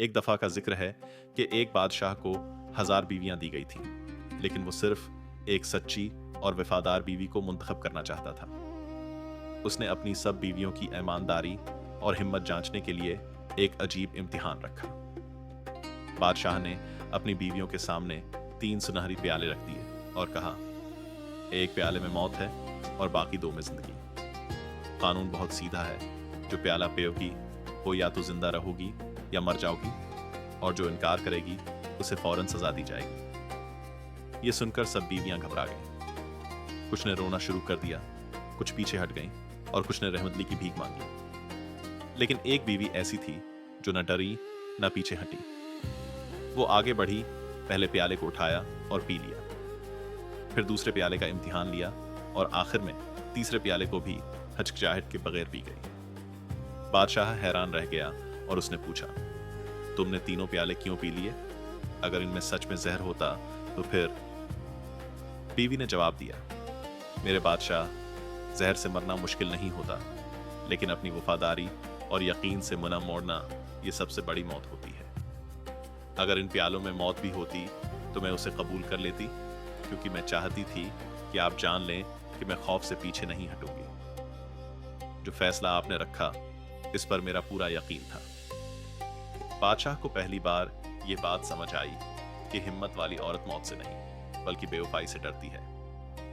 ایک دفعہ کا ذکر ہے کہ ایک بادشاہ کو 1000 بیویاں دی گئی تھیں، لیکن وہ صرف ایک سچی اور وفادار بیوی کو منتخب کرنا چاہتا تھا۔ اس نے اپنی سب بیویوں کی ایمانداری اور ہمت جانچنے کے لیے ایک عجیب امتحان رکھا۔ بادشاہ نے اپنی بیویوں کے سامنے 3 سنہری پیالے رکھ دیے اور کہا، ایک پیالے میں موت ہے اور باقی 2 میں زندگی۔ قانون بہت سیدھا ہے، جو پیالہ پیو گی وہ یا تو زندہ رہو گی یا مر جاؤ گی، اور جو انکار کرے گی اسے فوراً سزا دی جائے گی۔ یہ سن کر سب بیویاں گھبرا گئیں۔ کچھ نے رونا شروع کر دیا، کچھ پیچھے ہٹ گئیں اور کچھ نے رحمت کی بھیک مانگی۔ لیکن ایک بیوی ایسی تھی جو نہ ڈری نہ پیچھے ہٹی۔ وہ آگے بڑھی، پہلے پیالے کو اٹھایا اور پی لیا، پھر دوسرے پیالے کا امتحان لیا اور آخر میں تیسرے پیالے کو بھی ہچکچاہٹ کے بغیر پی گئی۔ بادشاہ حیران رہ گیا اور اس نے پوچھا، تم نے تینوں پیالے کیوں پی لیے؟ اگر ان میں سچ میں زہر ہوتا تو پھر؟ بیوی نے جواب دیا، میرے بادشاہ، زہر سے مرنا مشکل نہیں ہوتا، لیکن اپنی وفاداری اور یقین سے منہ موڑنا یہ سب سے بڑی موت ہوتی ہے۔ اگر ان پیالوں میں موت بھی ہوتی تو میں اسے قبول کر لیتی، کیونکہ میں چاہتی تھی کہ آپ جان لیں کہ میں خوف سے پیچھے نہیں ہٹوں گی۔ جو فیصلہ آپ نے رکھا اس پر میرا پورا یقین تھا۔ بادشاہ کو پہلی بار یہ بات سمجھ آئی کہ ہمت والی عورت موت سے نہیں بلکہ بے وفائی سے ڈرتی ہے،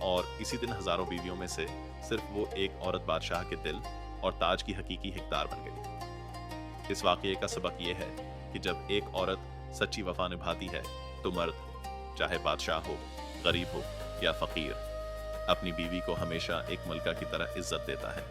اور اسی دن ہزاروں بیویوں میں سے صرف وہ ایک عورت بادشاہ کے دل اور تاج کی حقیقی حقدار بن گئی۔ اس واقعے کا سبق یہ ہے کہ جب ایک عورت سچی وفا نبھاتی ہے تو مرد، چاہے بادشاہ ہو، غریب ہو یا فقیر، اپنی بیوی کو ہمیشہ ایک ملکہ کی طرح عزت دیتا ہے۔